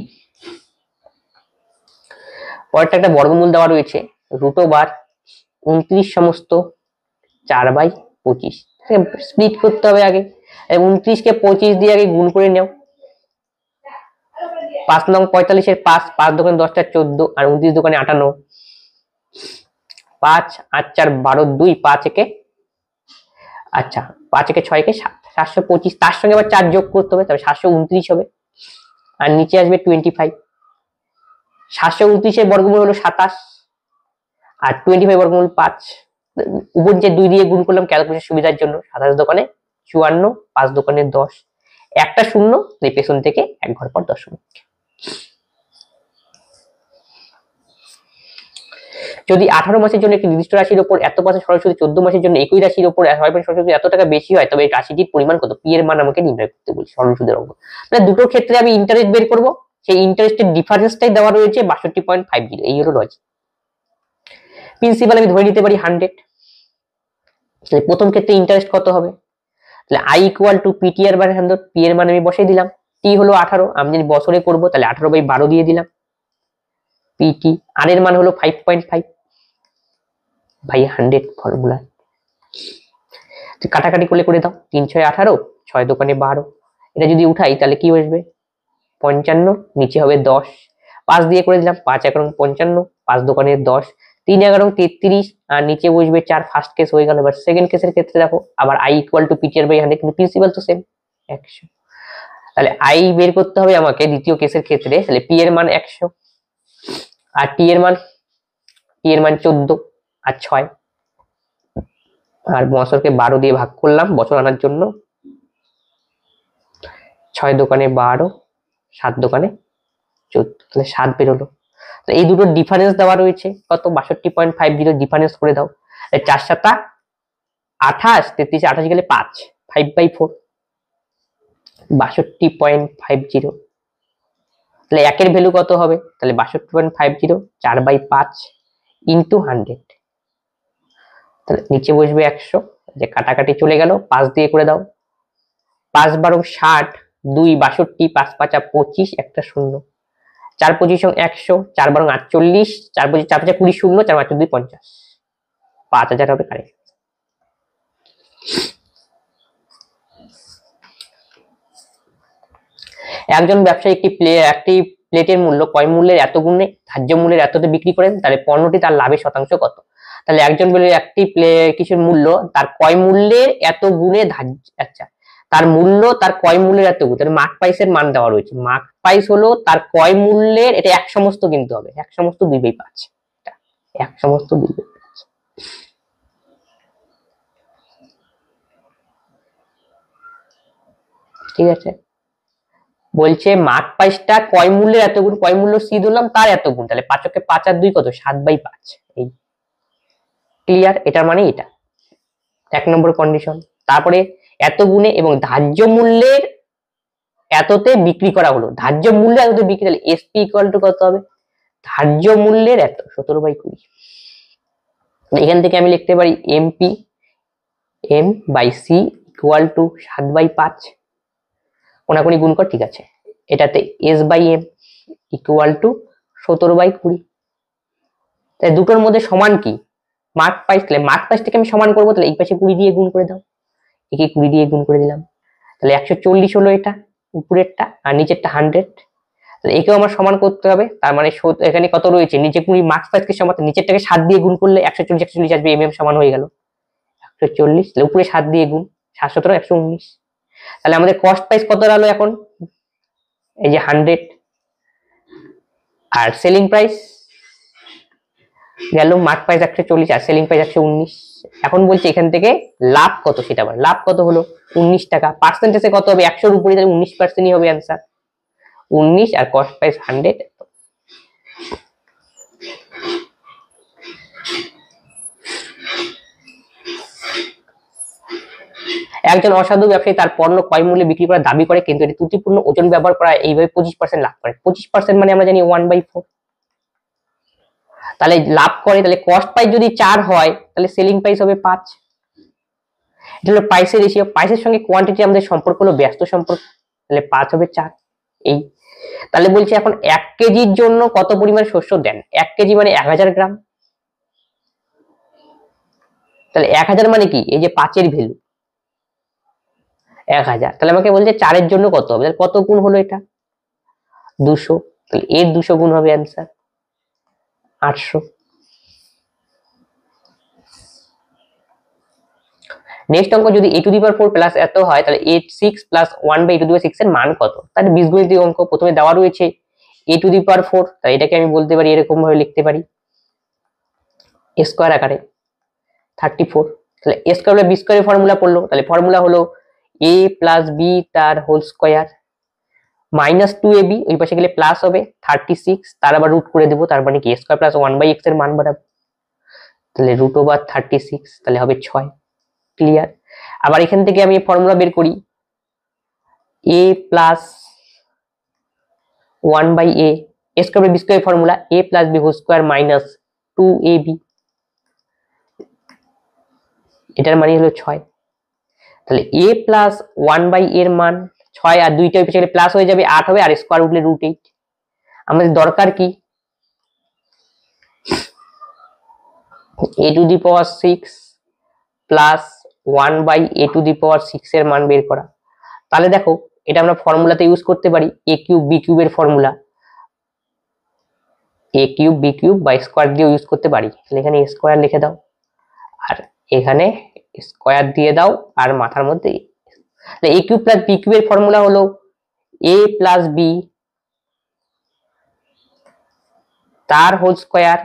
পরেরটা একটা বর্গমূল দেওয়া রয়েছে, √29 সমস্ত 4/25, স্প্লিট করতে হবে আগে, 29 কে 25 দিয়ে আগে গুণ করে নাও, 5 নং 45 এর 5, 5 দোকানে 10 টা 14, আর 29 দোকানে 58, 5 8 4 12, 2 5 একে আচ্ছা 5 একে 6 কে 7, 725, তার সঙ্গে আবার 4 যোগ করতে হবে, তবে 729 হবে। আর নিচে আসবে 25, 729 এর বর্গমূল হলো 27, আর 25 বর্গমূল 5। উপর যে 2 দিয়ে গুণ করলাম ক্যালকুলেশন সুবিধার জন্য, 27 দোকানে 54, 5 দোকানে 10, একটা শূন্য, পেছন থেকে এক ঘর পর দশমিক। যদি 18 মাসের জন্য একটি নির্দিষ্ট রাশির উপর এত পার্সেন্ট সরল সুদে 14 মাসের জন্য একই রাশির উপর 6% সরল সুদে এত টাকা বেশি হয়, তবে এই রাশিটির পরিমাণ কত? পি এর মান আমাকে নির্ণয় করতে বলছি সরল সুদের অঙ্ক। মানে দুটো ক্ষেত্রে আমি ইন্টারেস্ট বের করব, সেই ইন্টারেস্টের ডিফারেন্সটাই দেওয়া রয়েছে 62.50। এই হলো লজিক। প্রিন্সিপাল আমি ধরে নিতে পারি 100। তাহলে প্রথম ক্ষেত্রে ইন্টারেস্ট কত হবে? তাহলে i = পিটি এর মান 100, পি এর মান আমি বসাই দিলাম। টি হলো 18, আমি যদি বছরে করব তাহলে 18/12 দিয়ে দিলাম পিটি। আর এর মান হলো 5.5 বাই 100 ফর্মুলা। কাটাকাটি করে দাও, 3 6 18, 6 দোকানে 12, এটা যদি উঠাই তাহলে কি আসবে? 55, নিচে হবে 10, 5 দিয়ে করে দিলাম, 5 11 55, 5 দোকানে 10, 3 11 33, আর নিচে বসবে 4। ফার্স্ট কেস হয়ে গেল। এবার সেকেন্ড কেসের ক্ষেত্রে দেখো, আবার i = পিটি এর বাই 100, কিন্তু প্রিন্সিপাল তো সেম 100। তাহলে i বের করতে হবে আমাকে দ্বিতীয় কেসের ক্ষেত্রে। তাহলে p এর মান 100, আর p এর মান 14 আর 6, আর বছরকে 12 দিয়ে ভাগ করলাম বছর আনার জন্য। 6 দোকানে 12, 7 দোকানে 14, তাহলে 7 বেরোলো। তো এই দুটো ডিফারেন্স দেওয়া রয়েছে কত? 62.50 ডিফারেন্স করে দাও। 4 7 28, 33 28 গেলে 5, 5/4, 62.50। তাহলে একের ভ্যালু কত হবে? তাহলে 62.50 4/5 ইন্টু 100। তাহলে নিচে বসবে 100, যে কাটাকাটি চলে গেল, 5 দিয়ে করে দাও। 5 12 60, 2 62, 5 5 25, একটা শূন্য, 4 25 100, 4 12 48, 4 25 4 5 20 শূন্য, 4 5 2 50, 5000 হবে কারেক্ট। একজন ব্যবসায়ী একটি প্লেটের মূল্য ক্রয় মূল্যের এত গুণে ধার্য মূল্যের এততে বিক্রি করেন, তাহলে পণ্যটি তার লাভের শতাংশ কত? তাহলে একজন বলে একটি কিছুর মূল্য তার ক্রয় মূল্যের এত গুণে ধার্য, আচ্ছা তার মূল্য তার ক্রয় মূল্যের এত গুণ, তাহলে মার্ক প্রাইসের মান দেওয়া রয়েছে। মার্ক প্রাইস হলো তার ক্রয় মূল্যের, এটা এক সমস্ত কিনতে হবে, এক সমস্ত 2/5, এক সমস্ত 2/5। ঠিক আছে, বলছে মার্ক প্রাইসটা ক্রয় মূল্যের এত গুণ, ক্রয় মূল্য সি ধরলাম, তার এত গুণ, তাহলে 5 কে 5 আর 2 কত? 7/5। এই ক্লিয়ার? এটার মানে এটা 1 নম্বর কন্ডিশন। তারপরে এত গুণে এবং ধার্য মূল্যের এততে বিক্রি করা হলো, ধার্য মূল্যে এততে বিক্রি, তাহলে এসপি = কত হবে? ধার্য মূল্যের এত 17/20। এখান থেকে আমি লিখতে পারি এমপি m/c = 7/5, কোনাকুনি গুণ কর, ঠিক আছে। এটাতে s/m = 17/20। তাই দুটোর মধ্যে সমান কি? Mark price. তাহলে মার্ক প্রাইসটাকে আমি সমান করবো, তাহলে এই পাশে 20 দিয়ে গুণ করে দাও, একে 20 দিয়ে গুণ করে দিলাম, তাহলে 140 হলো এটা উপরেরটা, আর নিচেরটা 100। তাহলে একেও আমার সমান করতে হবে, তার মানে এখানে কত রয়েছে? নিচে 20 মার্ক প্রাইসকে সমান, নিচেরটাকে 7 দিয়ে গুণ করলে 140 140 আসবে, সমান হয়ে গেল 140। তাহলে উপরে 7 দিয়ে গুণ, 7 17 119। তাহলে আমাদের কস্ট প্রাইস কত দাঁড়ালো এখন? এই যে 100, আর সেলিং প্রাইস গেল, মার্ক প্রাইস 140 আর সেলিং প্রাইস 119। এখন বলছি এখান থেকে লাভ কত সেটা বল। লাভ কত হলো? 19 টাকা। পার্সেন্টেজে কত হবে? 100 এর উপরে, তাহলে 19%ই হবে অ্যানসার 19, আর কস্ট প্রাইস 100। একজন অসাধু ব্যবসায়ী তার পণ্য ক্রয় মূল্যে বিক্রি করার দাবি করে, কিন্তু এটি ত্রুটিপূর্ণ ওজন ব্যবহার করা এইভাবে 25% লাভ করে। 25% মানে আমরা জানি 1/4। তাহলে লাভ করে, তাহলে কস্ট প্রাইস যদি 4 হয়, তাহলে সেলিং প্রাইস হবে 5। এটা হলো প্রাইসের রেশিও। প্রাইসের সঙ্গে কোয়ান্টিটি আমাদের সম্পর্ক হলো ব্যস্ত সম্পর্ক, তাহলে 5 হবে 4। এই তাহলে বলছি এখন 1 কেজির জন্য কত পরিমাণ শস্য দেন? 1 কেজি মানে 1000 গ্রাম। তাহলে 1000 মানে কি? এই যে 5 এর ভ্যালু 1000। তাহলে আমাকে বলছে 4 এর জন্য কত হবে? তাহলে কত গুণ হলো এটা? 200। তাহলে এর 200 গুণ হবে অ্যান্সার 800। নেক্সট অঙ্ক, যদি a to the power 4 plus এত হয় তাহলে a6 plus 1 by a to the power 6 এর মান কত? তাহলে বীজগণিতিক অঙ্ক, প্রথমে দেওয়া রয়েছে a টু দি পাওয়ার 4, তাই এটাকে আমি বলতে পারি এরকম ভাবে লিখতে পারি a স্কয়ার আকারে 34। তাহলে a স্কয়ার হলো b স্কয়ারের ফর্মুলা পড়লো, তাহলে ফর্মুলা হলো a প্লাস b তার হোল স্কয়ার মাইনাস 2ab, ওই পাশে গেলে প্লাস হবে 36, তার আবার রুট করে দেবো, তার মানে কি a square plus 1 by x এর মান বাড়াবো, তাহলে রুট ওভার 36, তাহলে হবে 6। ক্লিয়ার? আবার এখান থেকে আমি ফর্মুলা বের করি a plus 1 by a, a square B square formula a plus b whole square minus 2ab, এটার মানে হলো 6। তাহলে a প্লাস 1 বাই এর মান 6, আর দুইটা পিছনে গেলে প্লাস হয়ে যাবে 8 হবে, আর স্কয়ার উঠলে √8। আমাদের দরকার কি a to the power 6 plus 1 by a to the power 6 এর মান বের করা। তাহলে দেখো এটা আমরা ফর্মুলাতে ইউজ করতে পারি a কিউব b কিউবের formula, a cube b cube by square দিয়ে ইউজ করতে পারি। তাহলে এখানে স্কয়ার লিখে দাও আর এখানে স্কয়ার দিয়ে দাও, আর মাথার মধ্যে তাহলে a কিউব প্লাস b কিউবের ফর্মুলা হলো a প্লাস b তার হোল স্কয়ার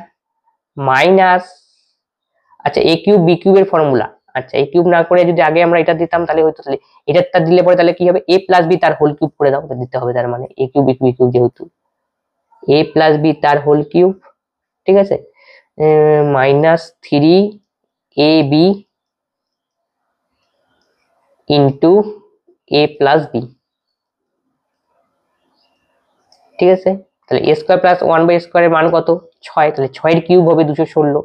মাইনাস, আচ্ছা a কিউব b কিউবের ফর্মুলা, আচ্ছা a কিউব না করে যদি আগে আমরা এটা দিতাম তাহলে হয়তো, তাহলে এটা দিলে পরে তাহলে কি হবে a প্লাস b তার হোল কিউব করে দাও, দিতে হবে, তার মানে a কিউব b কিউব যেহেতু a প্লাস b তার হোল কিউব, ঠিক আছে, minus 3ab into a plus b, ঠিক আছে। তাহলে a স্কয়ার প্লাস 1 বাই স্কয়ারের মান কত? 6, তাহলে 6 এর কিউব হবে 216,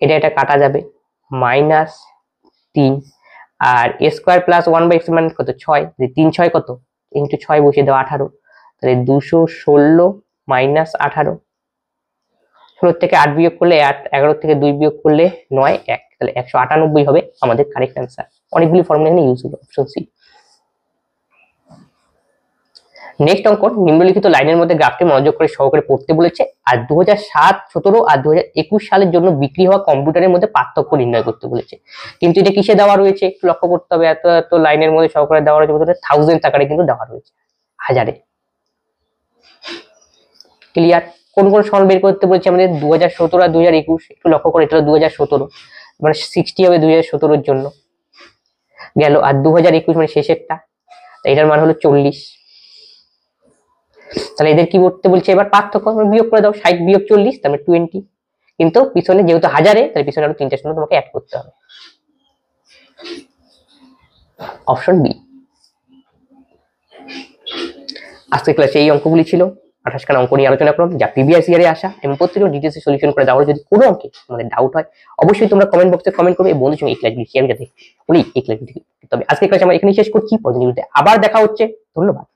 এটা কাটা যাবে মাইনাস 3, আর a square plus 1 by x এর মান কত? 6, 3 6 কত? ইন্টু 6 বসিয়ে দাও 18, তাহলে 216 মাইনাস 18, 16 থেকে 8 বিয়োগ করলে 8, 11 থেকে 2 বিয়োগ করলে 9, 1, তাহলে 198 হবে আমাদের কারেক্ট অ্যান্সার। অনেকগুলি ফর্মুলা এখানে ইউজ হলো, অপশন সি। নেক্সট অঙ্ক, নিম্নলিখিত লাইনের মধ্যে গ্রাফটি মনোযোগ করে সহকারে পড়তে বলেছে, আর 2007, 17 আর 2021 সালের জন্য বিক্রি হওয়া কম্পিউটারের মধ্যে পার্থক্য নির্ণয় করতে বলেছে। কিন্তু এটা কিসে দেওয়া রয়েছে একটু লক্ষ্য করতে হবে, এত এত লাইনের মধ্যে সহকারে দেওয়া রয়েছে, 1000 আকারে কিন্তু দেওয়া রয়েছে, হাজারে। ক্লিয়ার? কোন কোন সমান বের করতে বলেছে আমাদের? 2017 আর 2021, একটু লক্ষ্য করে, এটা 2017 মানে 60 হবে 2017 এর জন্য গেল, আর 2021 মানে শেষেরটা, এটার মান হলো 40। তাহলে এদের কি করতে বলছে এবার? পার্থক্য বিয়োগ করে দাও, 60 বিয়োগ 40 তার মানে 20, কিন্তু পিছনে যেহেতু হাজারে তাহলে পিছনে আরো 3টা শূন্য তোমাকে অ্যাড করতে হবে, অপশন বি। আজকে ক্লাসে এই অঙ্কগুলি ছিল, 28 খানা অঙ্ক নিয়ে আলোচনা করলাম, যা প্রিভিয়াস ইয়ারে আসা, এবং প্রত্যেকটা ডিটেইলসে সলিউশন করে দেওয়া। যদি কোনো অঙ্কে তোমাদের ডাউট হয় অবশ্যই তোমরা কমেন্ট বক্সে কমেন্ট করবে, এবং বন্ধুদের সঙ্গে এই ক্লাসগুলি শেয়ার করতে বলি, এই ক্লাসগুলি। তবে আজকে ক্লাস আমরা এখানেই শেষ করছি, পরবর্তী ভিডিওতে আবার দেখা হচ্ছে, ধন্যবাদ।